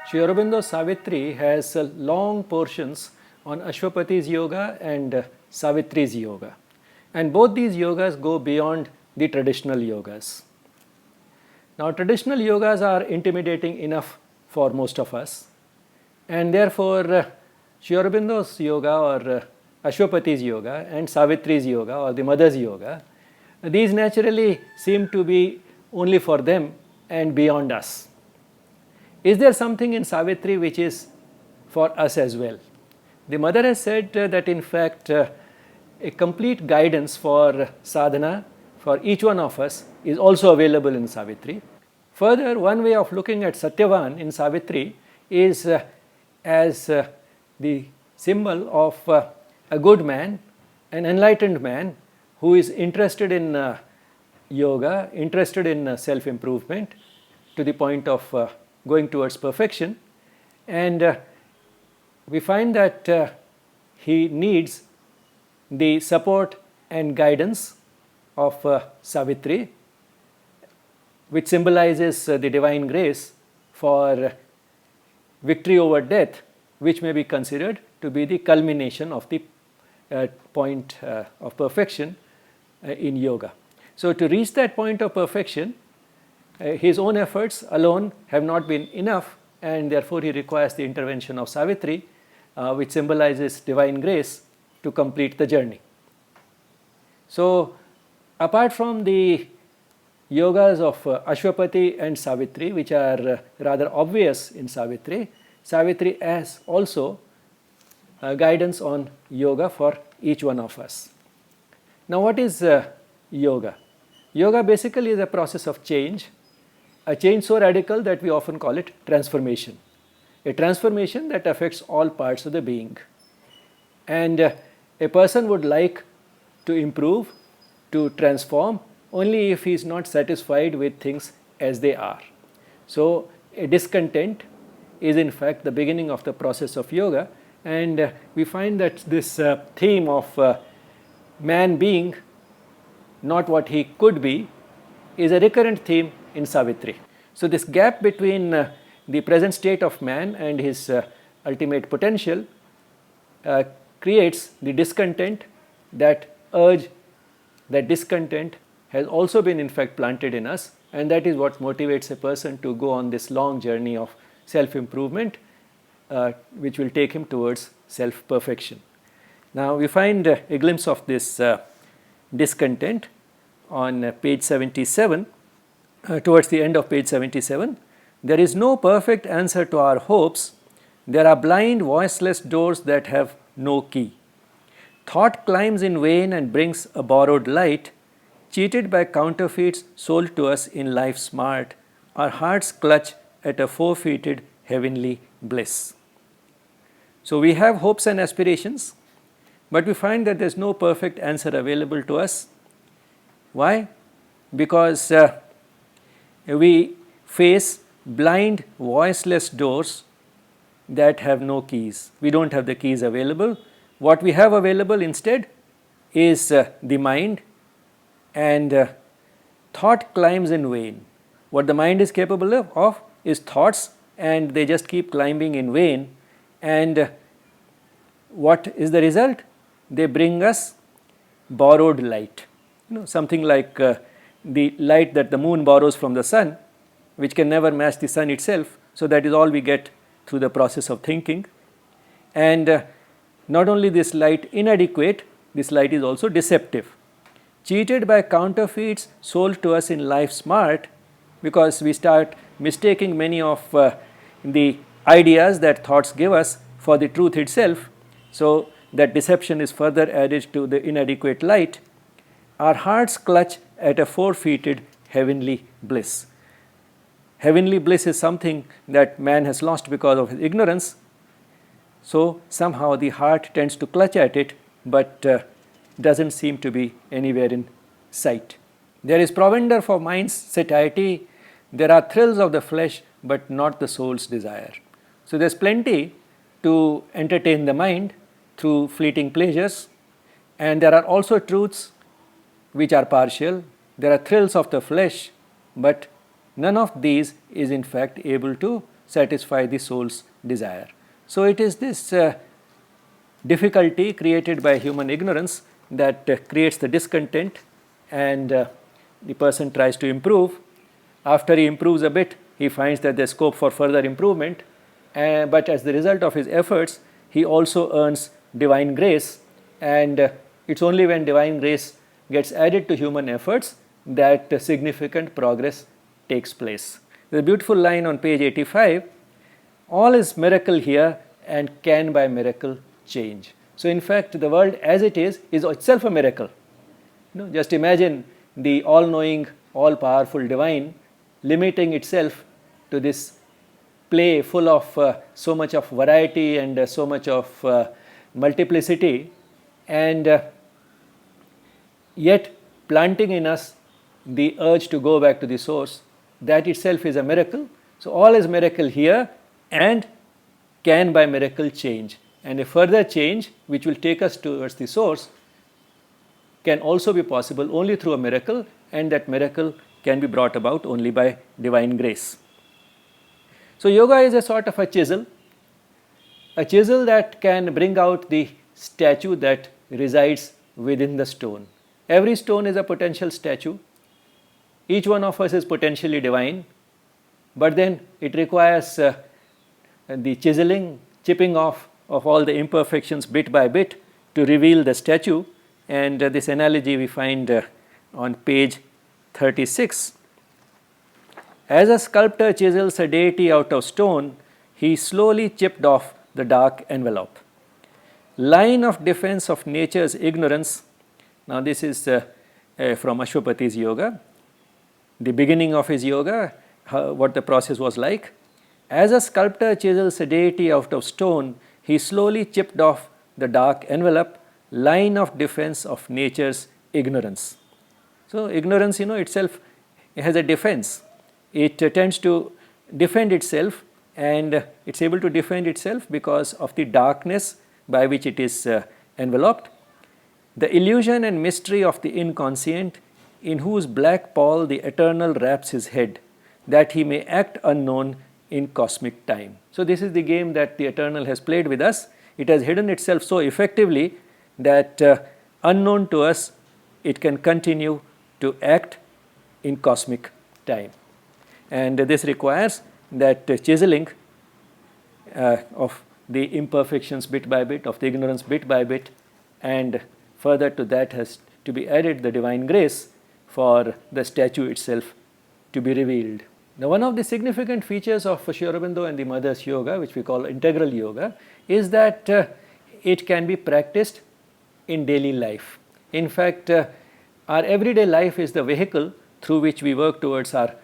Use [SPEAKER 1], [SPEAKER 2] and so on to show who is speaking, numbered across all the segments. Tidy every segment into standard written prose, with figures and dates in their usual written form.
[SPEAKER 1] Sri Aurobindo Savitri has long portions on Aswapati's yoga and Savitri's yoga. And both these yogas go beyond the traditional yogas. Now, traditional yogas are intimidating enough for most of us, and therefore Sri Aurobindo's yoga or Aswapati's yoga and Savitri's yoga or the mother's yoga, these naturally seem to be only for them and beyond us. Is there something in Savitri which is for us as well? The mother has said that in fact a complete guidance for sadhana for each one of us is also available in Savitri. Further, one way of looking at Satyavan in Savitri is as the symbol of a good man, an enlightened man who is interested in yoga, interested in self-improvement to the point of going towards perfection, and we find that he needs the support and guidance of Savitri, which symbolizes the divine grace for victory over death, which may be considered to be the culmination of the point of perfection in yoga. So, to reach that point of perfection, his own efforts alone have not been enough, and therefore he requires the intervention of Savitri, which symbolizes divine grace, to complete the journey. So, apart from the yogas of Aswapati and Savitri, which are rather obvious in Savitri, Savitri has also guidance on yoga for each one of us. Now, what is yoga? Yoga basically is a process of change, a change so radical that we often call it transformation, a transformation that affects all parts of the being. And a person would like to improve, to transform, only if he is not satisfied with things as they are. So, a discontent is in fact the beginning of the process of yoga, and we find that this theme of man being not what he could be is a recurrent theme in Savitri. So, this gap between the present state of man and his ultimate potential creates the discontent. That urge, that discontent has also been in fact planted in us, and that is what motivates a person to go on this long journey of self-improvement, which will take him towards self-perfection. Now, we find a glimpse of this discontent on page 77, towards the end of page 77. There is no perfect answer to our hopes. There are blind, voiceless doors that have no key. Thought climbs in vain and brings a borrowed light. Cheated by counterfeits sold to us in life's mart, our hearts clutch at a forfeited heavenly bliss. So, we have hopes and aspirations, but we find that there is no perfect answer available to us. Why? Because we face blind, voiceless doors that have no keys. We do not have the keys available. What we have available instead is the mind, and thought climbs in vain. What the mind is capable of is thoughts, and they just keep climbing in vain. And what is the result? They bring us borrowed light. Something like the light that the moon borrows from the sun, which can never match the sun itself. So, that is all we get through the process of thinking. And not only this light inadequate, this light is also deceptive. Cheated by counterfeits sold to us in life's mart, because we start mistaking many of the ideas that thoughts give us for the truth itself. So, that deception is further added to the inadequate light. Our hearts clutch at a forfeited heavenly bliss. Heavenly bliss is something that man has lost because of his ignorance. So, somehow the heart tends to clutch at it, but does not seem to be anywhere in sight. There is provender for mind's satiety. There are thrills of the flesh, but not the soul's desire. So, there is plenty to entertain the mind through fleeting pleasures, and there are also truths which are partial. There are thrills of the flesh, but none of these is in fact able to satisfy the soul's desire. So it is this difficulty created by human ignorance that creates the discontent, and the person tries to improve. After he improves a bit, he finds that there is scope for further improvement, but as the result of his efforts, he also earns divine grace, and it's only when divine grace gets added to human efforts that significant progress takes place. There's a beautiful line on page 85, all is miracle here and can by miracle change. So in fact, the world as it is itself a miracle. Just imagine the all-knowing, all-powerful divine limiting itself to this play full of so much of variety and so much of multiplicity, and yet planting in us the urge to go back to the source. That itself is a miracle. So all is miracle here and can by miracle change, and a further change which will take us towards the source can also be possible only through a miracle, and that miracle can be brought about only by divine grace. So yoga is a sort of a chisel that can bring out the statue that resides within the stone. Every stone is a potential statue. Each one of us is potentially divine, but then it requires the chiseling, chipping off of all the imperfections bit by bit to reveal the statue, and this analogy we find on page 36. As a sculptor chisels a deity out of stone, he slowly chipped off the dark envelope. Line of defense of nature's ignorance. Now this is from Aswapati's yoga, the beginning of his yoga, what the process was like. As a sculptor chisels a deity out of stone, he slowly chipped off the dark envelope, line of defense of nature's ignorance. So ignorance, itself has a defense. It tends to defend itself, and it's able to defend itself because of the darkness by which it is enveloped. The illusion and mystery of the inconscient, in whose black pall the eternal wraps his head, that he may act unknown in cosmic time. So this is the game that the eternal has played with us. It has hidden itself so effectively that unknown to us, it can continue to act in cosmic time. And this requires that chiseling of the imperfections bit by bit, of the ignorance bit by bit, and further to that has to be added the divine grace for the statue itself to be revealed. Now, one of the significant features of Sri Aurobindo and the Mother's Yoga, which we call integral yoga, is that it can be practiced in daily life. In fact, our everyday life is the vehicle through which we work towards our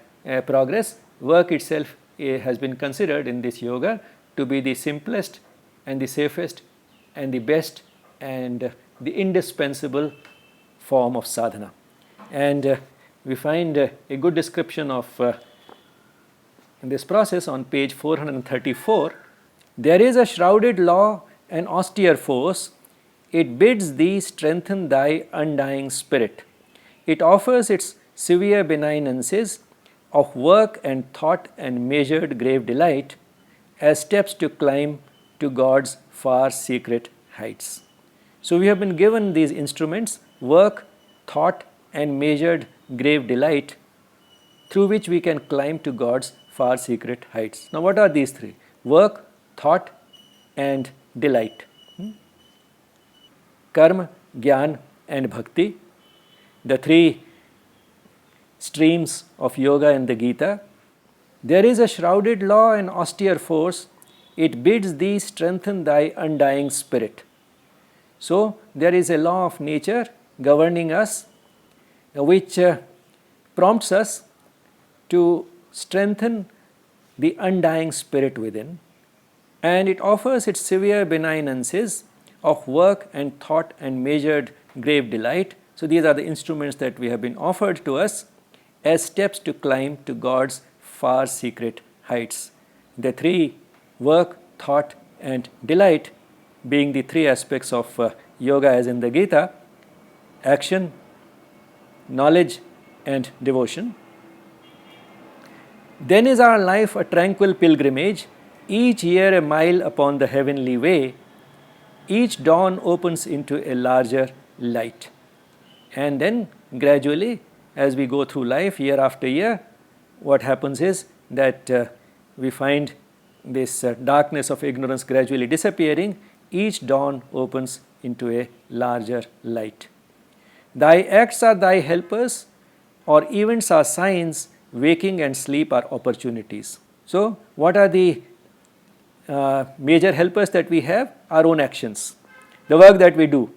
[SPEAKER 1] progress. Work itself has been considered in this yoga to be the simplest and the safest and the best and the indispensable form of sadhana. And we find a good description of in this process on page 434. There is a shrouded law, an austere force. It bids thee strengthen thy undying spirit. It offers its severe benignances of work and thought and measured grave delight as steps to climb to God's far secret heights. So we have been given these instruments, work, thought and measured grave delight, through which we can climb to God's far secret heights. Now what are these three? Work, thought and delight. Karma, Gyan and Bhakti, the three streams of yoga in the Gita. There is a shrouded law and austere force. It bids thee strengthen thy undying spirit. So there is a law of nature governing us, which prompts us to strengthen the undying spirit within, and it offers its severe benignances of work and thought and measured grave delight. So these are the instruments that we have been offered to us as steps to climb to God's far secret heights. The three, work, thought and delight, being the three aspects of yoga as in the Gita: action, knowledge and devotion. Then is our life a tranquil pilgrimage, each year a mile upon the heavenly way. Each dawn opens into a larger light. And then gradually, as we go through life year after year, what happens is that we find this darkness of ignorance gradually disappearing. Each dawn opens into a larger light. Thy acts are thy helpers, or events are signs, waking and sleep are opportunities. So, what are the major helpers that we have? Our own actions, the work that we do.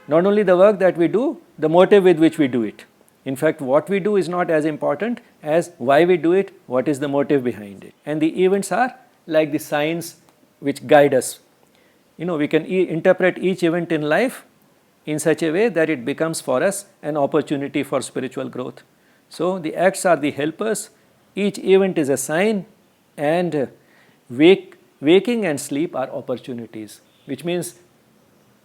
[SPEAKER 1] Not only the work that we do, the motive with which we do it. In fact, what we do is not as important as why we do it, what is the motive behind it. And the events are like the signs which guide us. We can interpret each event in life in such a way that it becomes for us an opportunity for spiritual growth. So, the acts are the helpers, each event is a sign, and waking and sleep are opportunities, which means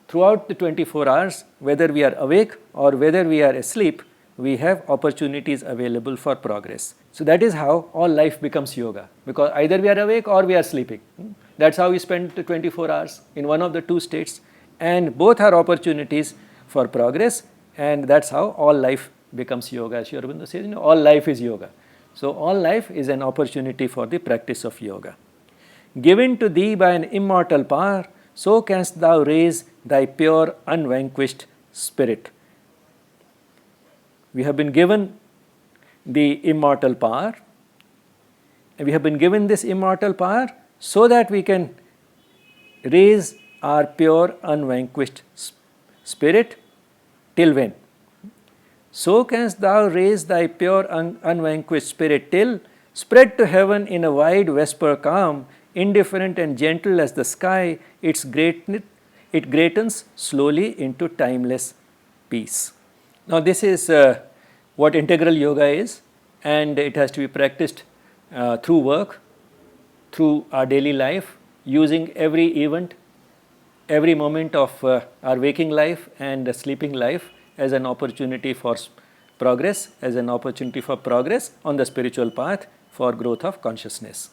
[SPEAKER 1] throughout the 24 hours, whether we are awake or whether we are asleep, we have opportunities available for progress. So, that is how all life becomes yoga, because either we are awake or we are sleeping. That is how we spend the 24 hours in one of the two states, and both are opportunities for progress, and that is how all life becomes yoga. As Sri Aurobindo says, all life is yoga. So, all life is an opportunity for the practice of yoga. Given to thee by an immortal power, so canst thou raise thy pure unvanquished spirit. We have been given the immortal power, and we have been given this immortal power so that we can raise our pure unvanquished spirit. Till when? So canst thou raise thy pure unvanquished spirit till, spread to heaven in a wide vesper calm, indifferent and gentle as the sky, it greatens slowly into timeless peace. Now, this is what integral yoga is, and it has to be practiced through work, through our daily life, using every event, every moment of our waking life and sleeping life as an opportunity for progress, as an opportunity for progress on the spiritual path for growth of consciousness.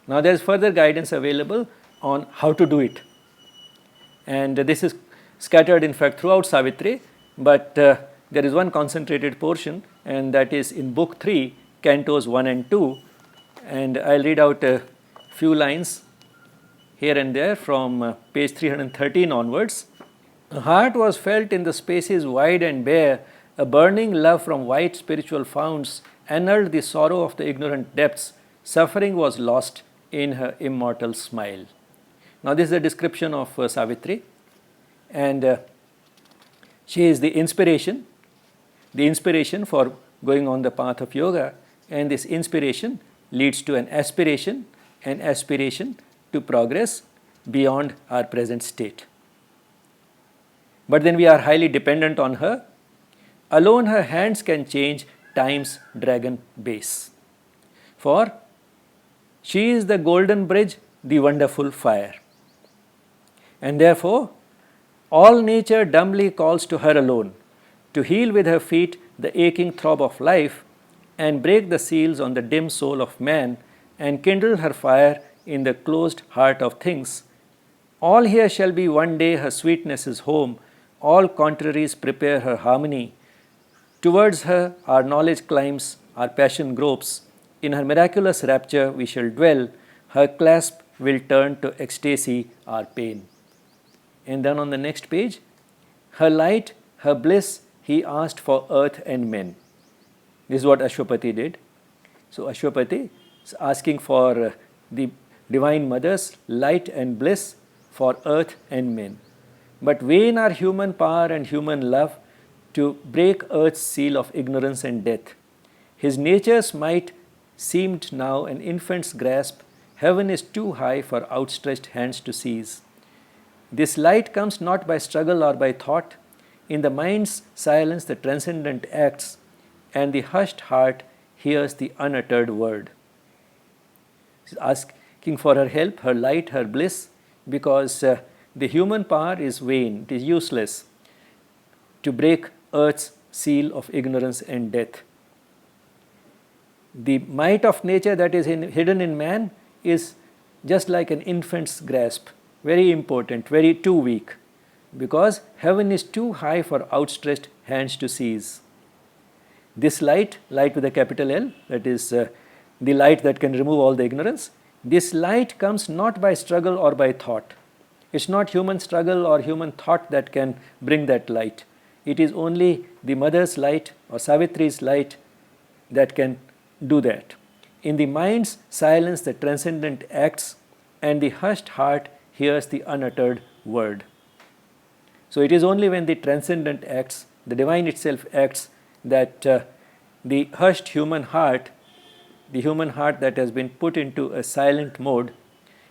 [SPEAKER 1] Now, there is further guidance available on how to do it, and this is scattered in fact throughout Savitri, but there is one concentrated portion, and that is in book 3, cantos 1 and 2, and I will read out a few lines here and there from page 313 onwards. A heart was felt in the spaces wide and bare, a burning love from white spiritual founts annulled the sorrow of the ignorant depths, suffering was lost in her immortal smile. Now, this is a description of Savitri, and she is the inspiration for going on the path of yoga, and this inspiration leads to an aspiration to progress beyond our present state. But then we are highly dependent on her. Alone her hands can change time's dragon base. For she is the golden bridge, the wonderful fire. And therefore, all nature dumbly calls to her alone, to heal with her feet the aching throb of life, and break the seals on the dim soul of man, and kindle her fire in the closed heart of things. All here shall be one day her sweetness's home, all contraries prepare her harmony. Towards her our knowledge climbs, our passion gropes. In her miraculous rapture we shall dwell, her clasp will turn to ecstasy our pain. And then on the next page, her light, her bliss, he asked for earth and men. This is what Aswapati did. So, Aswapati is asking for the Divine Mother's light and bliss for earth and men. But vain are human power and human love to break earth's seal of ignorance and death. His nature's might seemed now an infant's grasp. Heaven is too high for outstretched hands to seize. This light comes not by struggle or by thought. In the mind's silence the transcendent acts, and the hushed heart hears the unuttered word. She's asking for her help, her light, her bliss, because the human power is vain, it is useless to break earth's seal of ignorance and death. The might of nature that is hidden in man is just like an infant's grasp, very important, very too weak, because heaven is too high for outstretched hands to seize. This light, light with a capital L, that is the light that can remove all the ignorance, this light comes not by struggle or by thought. It's not human struggle or human thought that can bring that light. It is only the mother's light or Savitri's light that can do that. In the mind's silence, the transcendent acts, and the hushed heart hears the unuttered word. So it is only when the transcendent acts, the divine itself acts, that the hushed human heart, the human heart that has been put into a silent mode,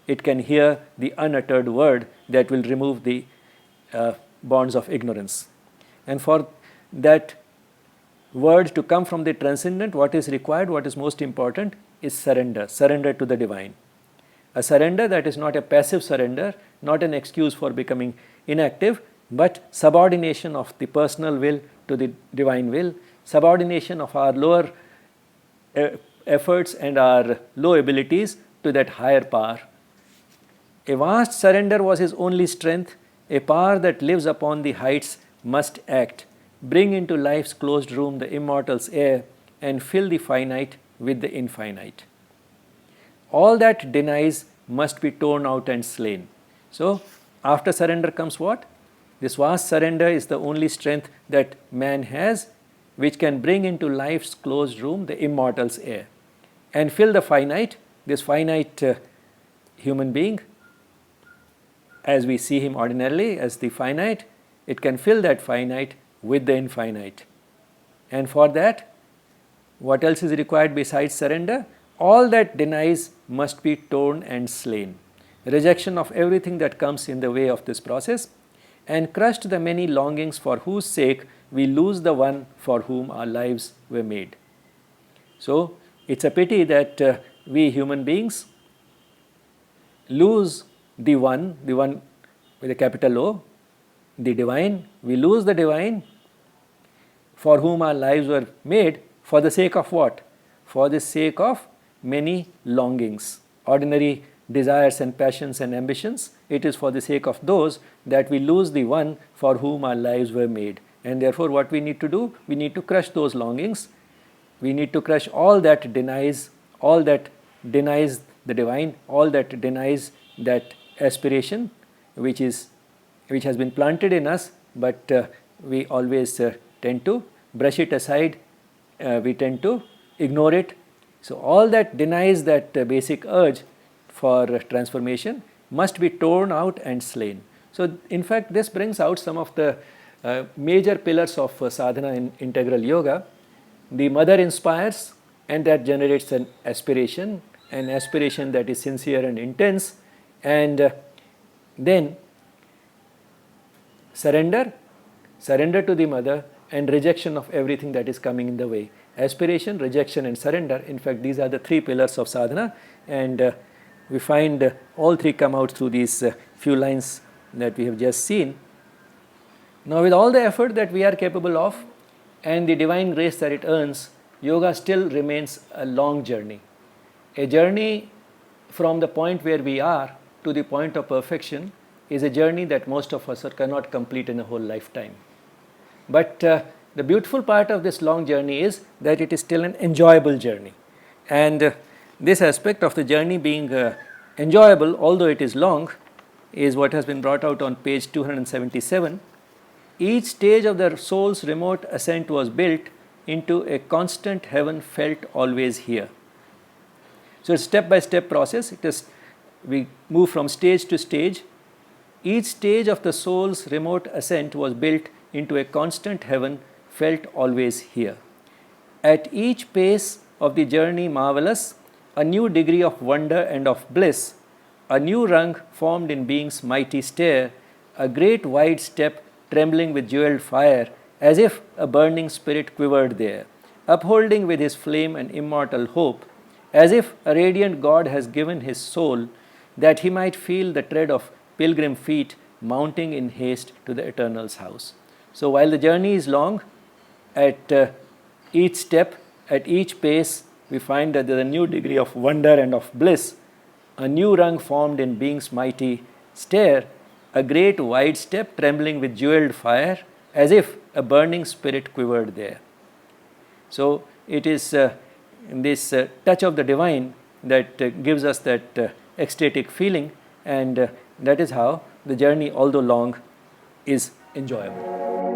[SPEAKER 1] it can hear the unuttered word that will remove the bonds of ignorance. And for that word to come from the transcendent, what is required, what is most important, is surrender, surrender to the divine. A surrender that is not a passive surrender, not an excuse for becoming inactive, but subordination of the personal will to the divine will, subordination of our lower efforts and our low abilities to that higher power. A vast surrender was his only strength. A power that lives upon the heights must act, bring into life's closed room the immortal's air, and fill the finite with the infinite. All that denies must be torn out and slain. So, after surrender comes what? This vast surrender is the only strength that man has, which can bring into life's closed room the immortal's air and fill the finite, this finite human being, as we see him ordinarily as the finite, it can fill that finite with the infinite. And for that, what else is required besides surrender? All that denies must be torn and slain. Rejection of everything that comes in the way of this process, and crushed the many longings for whose sake we lose the one for whom our lives were made. So, it's a pity that we human beings lose the one with a capital O, the divine. We lose the divine for whom our lives were made, for the sake of what? For the sake of many longings, ordinary desires and passions and ambitions. It is for the sake of those that we lose the one for whom our lives were made. And therefore, what we need to do? We need to crush those longings. We need to crush all that denies the divine, all that denies that aspiration which has been planted in us, but we always tend to brush it aside, we tend to ignore it. So, all that denies that basic urge for transformation must be torn out and slain. So, in fact, this brings out some of the major pillars of sadhana in integral yoga. The mother inspires, and that generates an aspiration that is sincere and intense, and then surrender to the mother, and rejection of everything that is coming in the way. Aspiration, rejection and surrender, in fact these are the three pillars of sadhana, and we find all three come out through these few lines that we have just seen. Now, with all the effort that we are capable of and the divine grace that it earns, yoga still remains a long journey. A journey from the point where we are to the point of perfection is a journey that most of us cannot complete in a whole lifetime. But the beautiful part of this long journey is that it is still an enjoyable journey. And this aspect of the journey being enjoyable, although it is long, is what has been brought out on page 277. Each stage of the soul's remote ascent was built into a constant heaven felt always here. So, it's a step-by-step process. We move from stage to stage. Each stage of the soul's remote ascent was built into a constant heaven felt always here. At each pace of the journey marvelous, a new degree of wonder and of bliss, a new rung formed in being's mighty stair, a great wide step trembling with jeweled fire, as if a burning spirit quivered there, upholding with his flame an immortal hope, as if a radiant God has given his soul that he might feel the tread of pilgrim feet mounting in haste to the Eternal's house. So, while the journey is long, at each step, at each pace, we find that there is a new degree of wonder and of bliss, a new rung formed in being's mighty stair, a great wide step trembling with jeweled fire, as if a burning spirit quivered there. So it is this touch of the divine that gives us that ecstatic feeling, and that is how the journey, although long, is enjoyable.